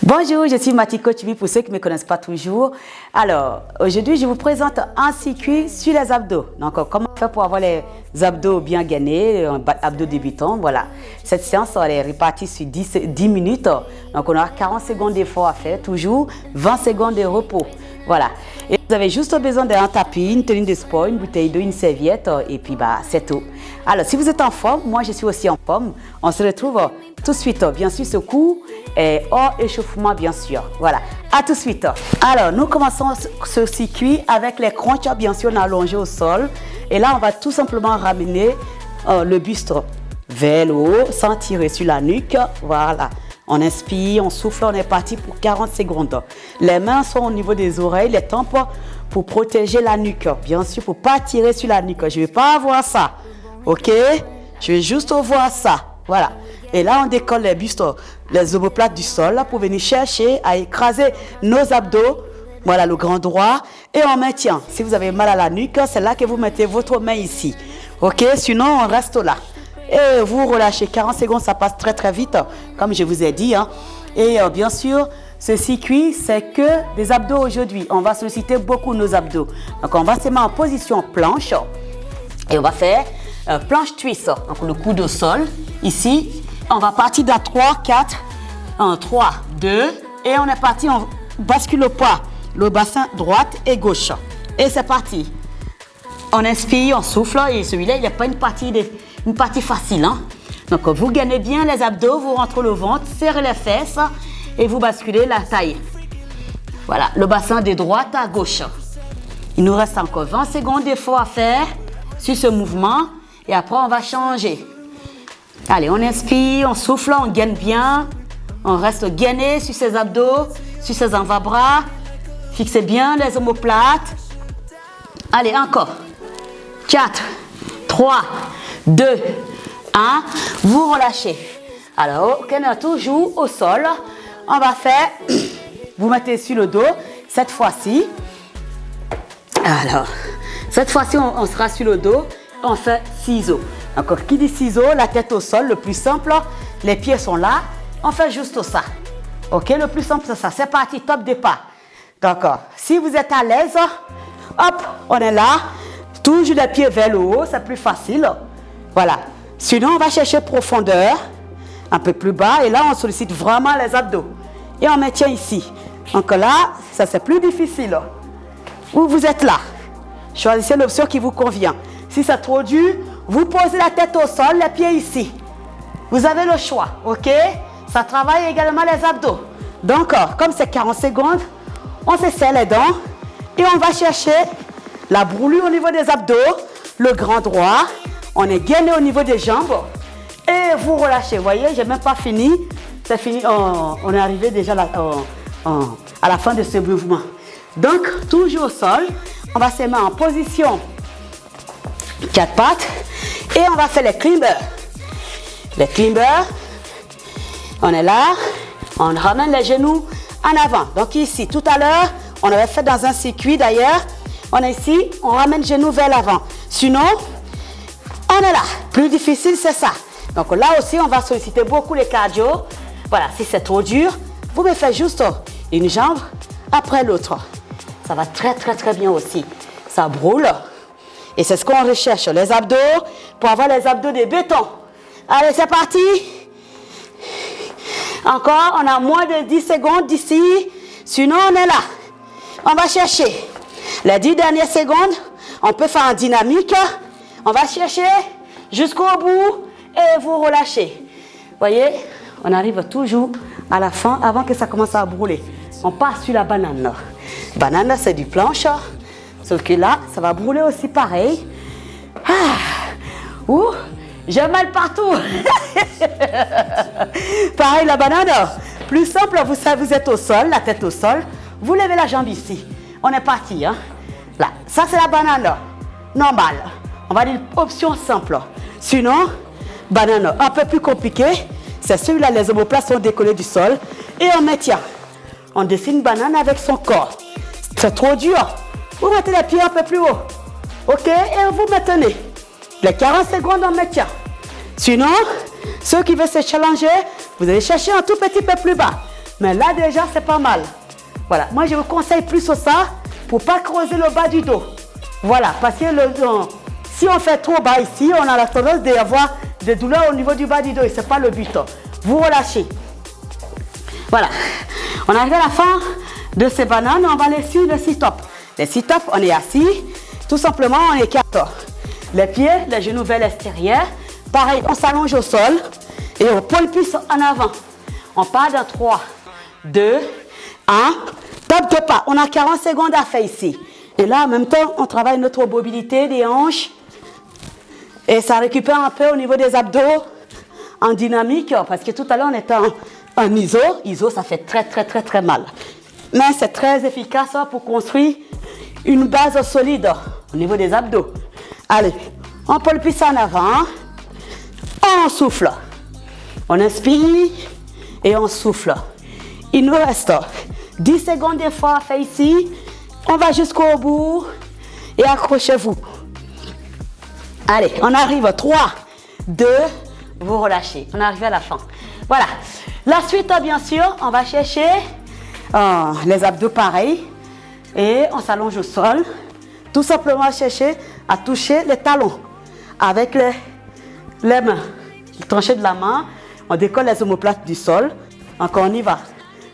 Bonjour, je suis Mathie Coach Vie pour ceux qui ne me connaissent pas toujours. Alors, aujourd'hui, je vous présente un circuit sur les abdos. Donc, comment faire pour avoir les abdos bien gainés, abdos débutants, voilà. Cette séance, elle est répartie sur 10 minutes. Donc, on aura 40 secondes d'effort à faire, toujours 20 secondes de repos. Voilà. Et vous avez juste besoin d'un tapis, une tenue de sport, une bouteille d'eau, une serviette, et puis c'est tout. Alors, si vous êtes en forme, moi je suis aussi en forme. On se retrouve tout de suite. Bien sûr, ce cours est hors échauffement, bien sûr. Voilà, à tout de suite. Alors, nous commençons ce circuit avec les crunchs, bien sûr, allongés au sol. Et là, on va tout simplement ramener le buste vers le haut, sans tirer sur la nuque. Voilà. On inspire, on souffle, on est parti pour 40 secondes. Les mains sont au niveau des oreilles, les tempes pour protéger la nuque. Bien sûr, pour ne pas tirer sur la nuque. Je ne vais pas avoir ça. OK? Je vais juste voir ça. Voilà. Et là, on décolle les bustes, les omoplates du sol là, pour venir chercher à écraser nos abdos. Voilà, le grand droit. Et on maintient. Si vous avez mal à la nuque, c'est là que vous mettez votre main ici. OK? Sinon, on reste là. Et vous relâchez 40 secondes, ça passe très très vite, comme je vous ai dit. Et bien sûr, ce circuit, c'est que des abdos aujourd'hui. On va solliciter beaucoup nos abdos. Donc, on va se mettre en position planche. Et on va faire planche twist. Donc, le coude au sol. Ici, on va partir dans 3, 4, 1, 3, 2. Et on est parti, on bascule le poids, le bassin droite et gauche. Et c'est parti. On inspire, on souffle. Et celui-là, il n'y a pas une partie facile. Donc, vous gagnez bien les abdos, vous rentrez le ventre, serrez les fesses et vous basculez la taille. Voilà, le bassin de droite à gauche. Il nous reste encore 20 secondes d'effort à faire sur ce mouvement et après, on va changer. Allez, on inspire, on souffle, on gaine bien. On reste gainé sur ses abdos, sur ses avant-bras. Fixez bien les omoplates. Allez, encore. 4, 3, 2, 1, vous relâchez. Alors, on est toujours au sol. On va faire, vous mettez sur le dos, cette fois-ci. Alors, cette fois-ci, on sera sur le dos, on fait ciseaux. Donc, qui dit ciseaux, la tête au sol, le plus simple, les pieds sont là, on fait juste ça. OK, le plus simple, c'est ça. C'est parti, top départ. D'accord. Si vous êtes à l'aise, hop, on est là. Toujours les pieds vers le haut, c'est plus facile. Voilà. Sinon, on va chercher profondeur, un peu plus bas. Et là, on sollicite vraiment les abdos. Et on maintient ici. Donc là, ça c'est plus difficile. Ou vous êtes là. Choisissez l'option qui vous convient. Si c'est trop dur, vous posez la tête au sol, les pieds ici. Vous avez le choix, OK? Ça travaille également les abdos. Donc, comme c'est 40 secondes, on se serre les dents et on va chercher la brûlure au niveau des abdos, le grand droit. On est gainé au niveau des jambes et vous relâchez. Vous voyez, je n'ai même pas fini. C'est fini. On est arrivé déjà à la fin de ce mouvement. Donc, toujours au sol, on va se mettre en position 4 pattes et on va faire les climbers. Les climbers, on est là, on ramène les genoux en avant. Donc ici, tout à l'heure, on avait fait dans un circuit d'ailleurs. On est ici, on ramène les genoux vers l'avant. Sinon, on est là. Plus difficile, c'est ça. Donc là aussi, on va solliciter beaucoup les cardio. Voilà, si c'est trop dur, vous me faites juste une jambe après l'autre. Ça va très, très, très bien aussi. Ça brûle. Et c'est ce qu'on recherche, les abdos, pour avoir les abdos de béton. Allez, c'est parti. Encore, on a moins de 10 secondes d'ici. Sinon, on est là. On va chercher. Les 10 dernières secondes, on peut faire en dynamique. On va chercher jusqu'au bout et vous relâchez. Voyez, on arrive toujours à la fin avant que ça commence à brûler. On passe sur la banane. Banane, c'est du planche. Sauf que là, ça va brûler aussi pareil. Ouh, j'ai mal partout. Pareil, la banane. Plus simple, vous êtes au sol, la tête au sol. Vous levez la jambe ici. On est parti. Là, ça c'est la banane. Normale. On va dire option simple. Sinon, banane un peu plus compliqué. C'est celui-là, les omoplates sont décollés du sol. Et on maintient. On dessine une banane avec son corps. C'est trop dur. Vous mettez les pieds un peu plus haut. OK? Et vous maintenez. Les 40 secondes, on maintient. Sinon, ceux qui veulent se challenger, vous allez chercher un tout petit peu plus bas. Mais là déjà, c'est pas mal. Voilà, moi je vous conseille plus ça pour pas creuser le bas du dos. Voilà, parce que si on fait trop bas ici, on a la tendance d'avoir des douleurs au niveau du bas du dos et c'est pas le but. Vous relâchez. Voilà, on arrive à la fin de ces bananes, on va aller sur le sit-up. Les sit-up, on est assis, tout simplement on écarte les pieds, les genoux vers l'extérieur. Pareil, on s'allonge au sol et on pôle plus en avant. On part dans 3, 2, 1, top de pas. On a 40 secondes à faire ici. Et là, en même temps, on travaille notre mobilité des hanches. Et ça récupère un peu au niveau des abdos en dynamique. Parce que tout à l'heure, on était en iso. Iso, ça fait très mal. Mais c'est très efficace pour construire une base solide au niveau des abdos. Allez, on peut le pisser en avant. On souffle. On inspire et on souffle. Il nous reste 10 secondes d'effort à faire ici. On va jusqu'au bout et accrochez-vous. Allez, on arrive. 3, 2, vous relâchez. On arrive à la fin. Voilà. La suite, bien sûr, on va chercher les abdos pareil. Et on s'allonge au sol. Tout simplement chercher à toucher les talons avec les mains. Le tranché de la main, on décolle les omoplates du sol. Encore, on y va.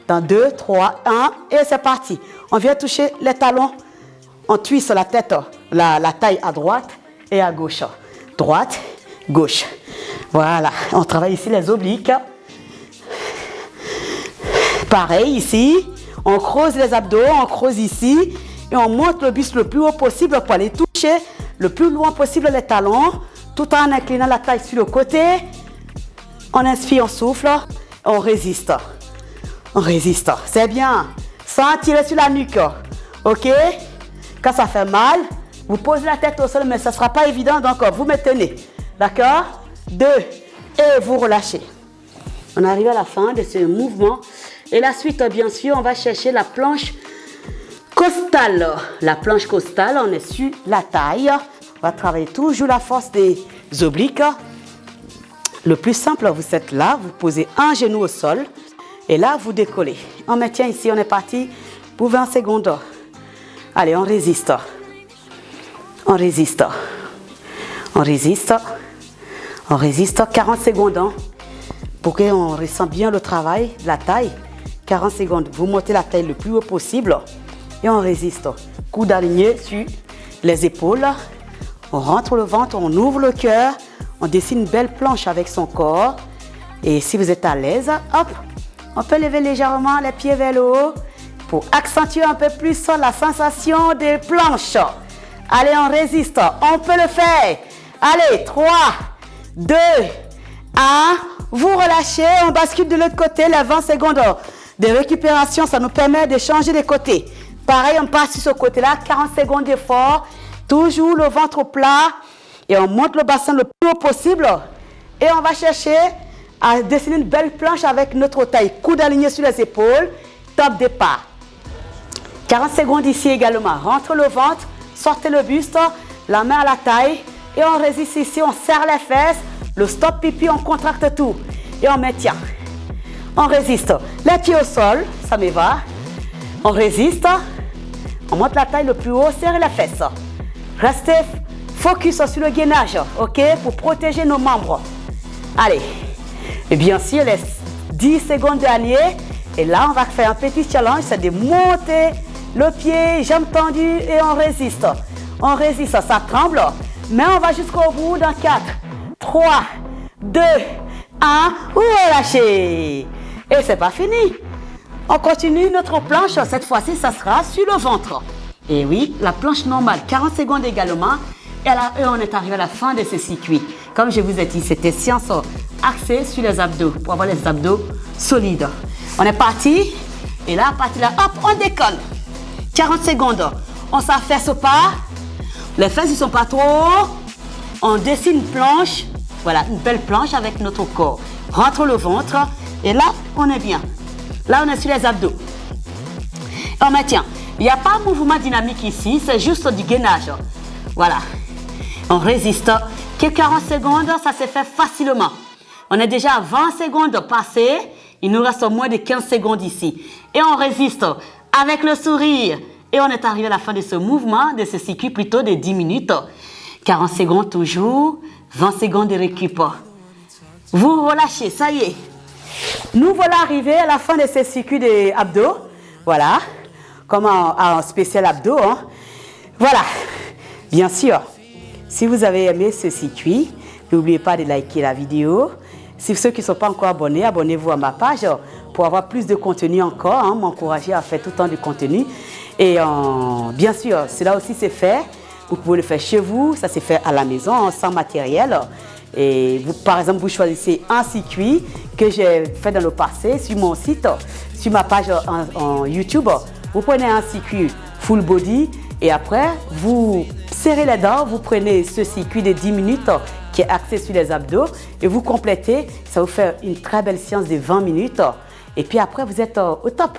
Dans 2, 3, 1 et c'est parti. On vient toucher les talons. On twiste la tête, la taille à droite et à gauche. Droite, gauche. Voilà. On travaille ici les obliques. Pareil ici. On creuse les abdos, on creuse ici. Et on monte le buste le plus haut possible pour aller toucher le plus loin possible les talons. Tout en inclinant la taille sur le côté. On inspire, on souffle. On résiste. On résiste. C'est bien. Sans tirer sur la nuque. Ok? Quand ça fait mal, vous posez la tête au sol, mais ça ne sera pas évident. Donc, vous me tenez. D'accord? 2. Et vous relâchez. On arrive à la fin de ce mouvement. Et la suite, bien sûr, on va chercher la planche costale. La planche costale, on est sur la taille. On va travailler toujours la force des obliques. Le plus simple, vous êtes là, vous posez un genou au sol. Et là, vous décollez. On maintient ici, on est parti pour 20 secondes. Allez, on résiste. On résiste. On résiste. On résiste 40 secondes. Pour qu'on ressente bien le travail, la taille. 40 secondes. Vous montez la taille le plus haut possible. Et on résiste. Coude aligné sur les épaules. On rentre le ventre, on ouvre le cœur. On dessine une belle planche avec son corps. Et si vous êtes à l'aise, hop, on peut lever légèrement les pieds vers le haut pour accentuer un peu plus la sensation des planches. Allez, on résiste. On peut le faire. Allez, 3, 2, 1. Vous relâchez. On bascule de l'autre côté. Les 20 secondes de récupération, ça nous permet de changer de côté. Pareil, on passe sur ce côté-là. 40 secondes d'effort. Toujours le ventre plat. Et on monte le bassin le plus haut possible. Et on va chercher à dessiner une belle planche avec notre taille. Coude aligné sur les épaules. Top départ. 40 secondes ici également. Rentre le ventre. Sortez le buste. La main à la taille. Et on résiste ici. On serre les fesses. Le stop pipi, on contracte tout. Et on maintient. On résiste. Les pieds au sol. Ça me va. On résiste. On monte la taille le plus haut. Serrez les fesses. Restez focus sur le gainage. OK? Pour protéger nos membres. Allez. Et bien sûr, les 10 secondes dernières. Et là, on va faire un petit challenge. C'est de monter le pied, jambes tendues et on résiste. On résiste. Ça tremble. Mais on va jusqu'au bout dans 4, 3, 2, 1. Vous relâchez. Et c'est pas fini. On continue notre planche. Cette fois-ci, ça sera sur le ventre. Et oui, la planche normale, 40 secondes également. Et là, on est arrivé à la fin de ce circuit. Comme je vous ai dit, c'était séance axée sur les abdos, pour avoir les abdos solides. On est parti. Et là, à partir de là, hop, on décolle. 40 secondes. On s'affaisse pas. Les fesses ne sont pas trop hauts. On dessine une planche. Voilà, une belle planche avec notre corps. Rentre le ventre. Et là, on est bien. Là, on est sur les abdos. On maintient. Il n'y a pas de mouvement dynamique ici. C'est juste du gainage. Voilà. On résiste. Que 40 secondes, ça se fait facilement. On est déjà à 20 secondes passées. Il nous reste moins de 15 secondes ici. Et on résiste avec le sourire. Et on est arrivé à la fin de ce mouvement, de ce circuit plutôt de 10 minutes. 40 secondes toujours, 20 secondes de récup. Vous relâchez, ça y est. Nous voilà arrivés à la fin de ce circuit des abdos. Voilà, comme un spécial abdos. Hein. Voilà, bien sûr, si vous avez aimé ce circuit, n'oubliez pas de liker la vidéo. Si ceux qui ne sont pas encore abonnés, abonnez-vous à ma page pour avoir plus de contenu encore, hein, m'encourager à faire tout le temps de contenu. Et bien sûr, cela aussi c'est fait. Vous pouvez le faire chez vous, ça c'est fait à la maison, sans matériel. Et vous, par exemple, vous choisissez un circuit que j'ai fait dans le passé sur mon site, sur ma page en YouTube. Vous prenez un circuit full body et après, vous serrez les dents, vous prenez ce circuit de 10 minutes qui est axé sur les abdos et vous complétez. Ça vous fait une très belle séance de 20 minutes. Et puis après, vous êtes au top.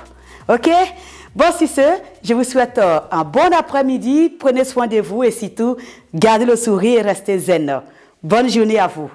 OK? Bon, sur ce, je vous souhaite un bon après-midi. Prenez soin de vous et surtout, gardez le sourire et restez zen. Bonne journée à vous.